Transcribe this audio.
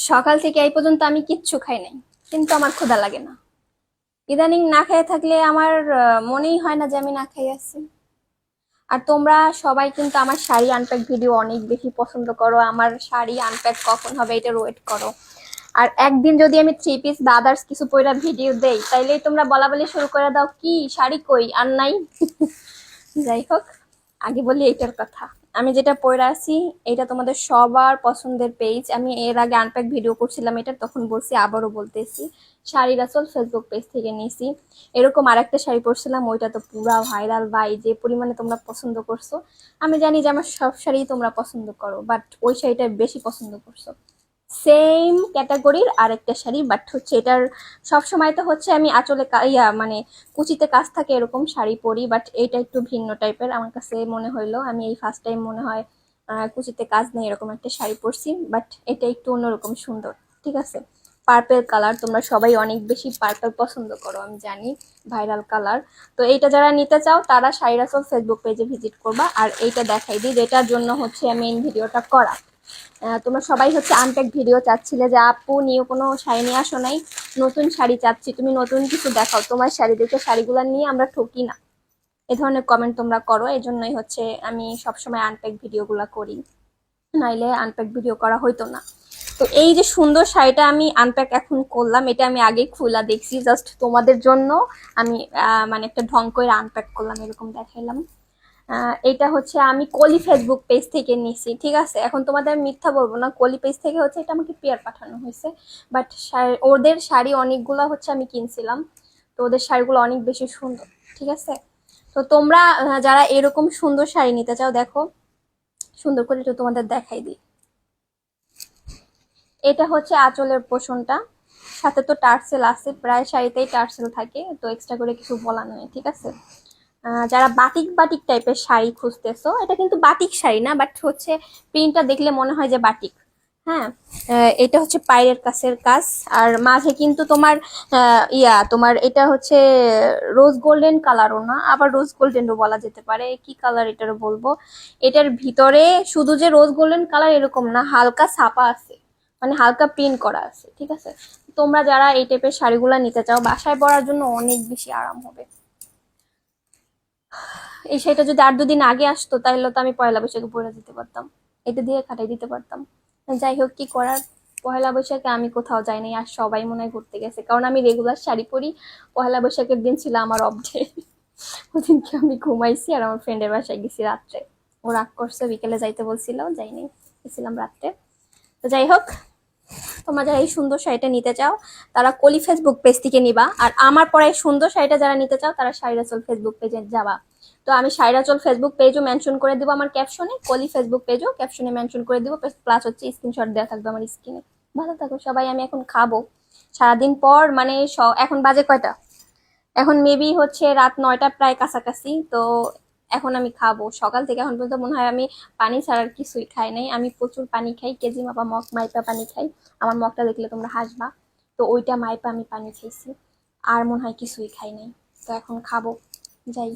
সকাল থেকে এই পর্যন্ত আমি কিচ্ছু খাই নাই, কিন্তু আমার ক্ষুধা লাগে না। ইদানিং না খেয়ে থাকলে আমার মনেই হয় না যে আমি না খেয়ে আছি। আর তোমরা সবাই কিন্তু আমার শাড়ি আনপ্যাক ভিডিও অনেক বেশি পছন্দ করো, আমার শাড়ি আনপ্যাক কখন হবে এটা ওয়েট করো। আর একদিন যদি আমি 3 পিস বা আদার্স কিছু পয়লা ভিডিও দেই, তাইলেই তোমরা বলা বলি শুরু করে দাও, কি শাড়ি কই আর নাই। যাই হোক, আগে বলি এইটার কথা। আমি যেটা পরে আছি এটা তোমাদের সবার পছন্দের পেজ। আমি এর আগে আনপ্যাক ভিডিও করছিলাম এটা, তখন বলছি, আবারও বলতেছি, শাড়ি রাসল ফেসবুক পেজ থেকে নিয়েছি। এরকম আরেকটা শাড়ি পরছিলাম, ওইটা তো পুরা ভাইরাল ভাই, যে পরিমাণে তোমরা পছন্দ করছো। আমি জানি যে আমার সব শাড়ি তোমরা পছন্দ করো, বাট ওই শাড়িটা বেশি পছন্দ করছো। সেম ক্যাটাগরির আরেকটা শাড়ি, বাট হচ্ছে এটার সবসময় তো হচ্ছে আমি আঁচলে মানে কুচিতে কাজ থাকে এরকম শাড়ি পরি, বাট এটা একটু ভিন্ন টাইপের। আমার কাছে মনে হইলো আমি এই ফার্স্ট টাইম মনে হয় কুচিতে কাজ নেই এরকম একটা শাড়ি পরছি, বাট এটা একটু অন্যরকম সুন্দর। ঠিক আছে, পার্পেল কালার, তোমরা সবাই অনেক বেশি পার্পেল পছন্দ করো আমি জানি, ভাইরাল কালার। তো এইটা যারা নিতে চাও তারা শাড়ি রাসল ফেসবুক পেজে ভিজিট করবা। আর এইটা দেখাই দিই, যেটার জন্য হচ্ছে আমি এই ভিডিওটা করা। তোমরা সবাই হচ্ছে আনপ্যাক ভিডিও চাচ্ছিলে যে আপু নিউ কোনো শাড়ি নিয়ে আসো নাই, নতুন শাড়ি চাচ্ছি, তুমি নতুন কিছু দেখাও, তোমার শাড়ি দেখে শাড়িগুলো নিয়ে আমরা ঠকি না, এ ধরনের কমেন্ট তোমরা করো। এই জন্যই হচ্ছে আমি সবসময় আনপ্যাক ভিডিওগুলো করি, নাইলে আনপ্যাক ভিডিও করা হইতো না। তো এই যে সুন্দর শাড়িটা আমি আনপ্যাক এখন করলাম, এটা আমি আগে খোলা দেখছি, জাস্ট তোমাদের জন্য আমি মানে একটা ঢং করে আনপ্যাক করলাম, এরকম দেখাইলাম। এটা হচ্ছে আমি কলি ফেসবুক পেজ থেকে নিছি। ঠিক আছে, এখন তোমাদের মিথ্যা বলবো না, কলি পেজ থেকে হচ্ছে এটা আমাকে পেয়ার পাঠানো হয়েছে, বাট ওদের শাড়ি অনেকগুলো হচ্ছে আমি কিনছিলাম, তো ওদের শাড়িগুলো অনেক বেশি সুন্দর। ঠিক আছে, তো তোমরা যারা এরকম সুন্দর শাড়ি নিতে চাও, দেখো সুন্দর করে একটু তোমাদের দেখাই দিই। এটা হচ্ছে আঁচলের পোষণটা, সাথে তো টার্সেল আছে, প্রায় শাড়িতেই টার্সেল থাকে, তো এক্সট্রা করে কিছু বলা নয়। ঠিক আছে, যারা বাটিক বাটিক টাইপের শাড়ি খুঁজতেছো, এটা কিন্তু বাটিক শাড়ি না, বাট হচ্ছে প্রিন্টটা দেখলে মনে হয় যে বাটিক। হ্যাঁ, এটা হচ্ছে পায়ের কাছের কাজ, আর মাঝে কিন্তু তোমার তোমার এটা হচ্ছে রোজ গোল্ডেন কালারও না, আবার রোজ গোল্ডেনও বলা যেতে পারে, কি কালার এটারও বলবো। এটার ভিতরে শুধু যে রোজ গোল্ডেন কালার এরকম না, হালকা ছাপা আছে, মানে হালকা প্রিন্ট করা আছে। ঠিক আছে, তোমরা যারা এই টাইপের শাড়িগুলো নিতে চাও, বাসায় পরার জন্য অনেক বেশি আরাম হবে। এই শাড়িটা যদি আর 2 দিন আগে আসতো, তাহলে তো আমি পয়লা বৈশাখে পরে দিতে পারতাম, এটা দিয়ে কাটাই দিতে পারতাম। যাই হোক, কি করার, পয়লা বৈশাখে আমি কোথাও যাই নাই, আর সবাই মনে হয় ঘুরতে গেছে, কারণ আমি রেগুলার শাড়ি পরি। পয়লা বৈশাখের দিন ছিল আমার অফ ডে, ওদিনকে আমি ঘুমাইছি আর আমার ফ্রেন্ডের বাসায় গেছি রাত্রে। ও রাগ করছে, বিকেলে যাইতে বলছিল, যাইনি, গেছিলাম রাত্রে। তো যাই হোক, তোমরা যারা এই সুন্দর শাড়িটা নিতে চাও তারা কলি ফেসবুক পেজ থেকে নিবা, আর আমার পরে সুন্দর শাড়িটা যারা নিতে চাও তারা শাড়িরা চল ফেসবুক পেজে যাবা। তো আমি শাড়িরা চল ফেসবুক পেজও মেনশন করে দিব আমার ক্যাপশনে, কলি ফেসবুক পেজও ক্যাপশনে মেনশন করে দিব, প্লাস হচ্ছে স্ক্রিনশট দেওয়া থাকবে আমার স্ক্রিনে। ভালো থাকো সবাই, আমি এখন খাবো সারাদিন পর, মানে এখন বাজে কয়টা, এখন মেবি হচ্ছে রাত 9টা প্রায় কাছাকাছি। তো এখন আমি খাবো, সকাল থেকে এখন পর্যন্ত মনে হয় আমি পানি ছাড়া আর কিছুই খাই নাই। আমি প্রচুর পানি খাই, কেজি মাপা মগ মাইপা পানি খাই, আমার মগটা দেখলে তোমরা হাসবা। তো ওইটা মাইপা আমি পানি খাইছি, আর মনে হয় কিছুই খাই নাই। তো এখন খাবো, যাই।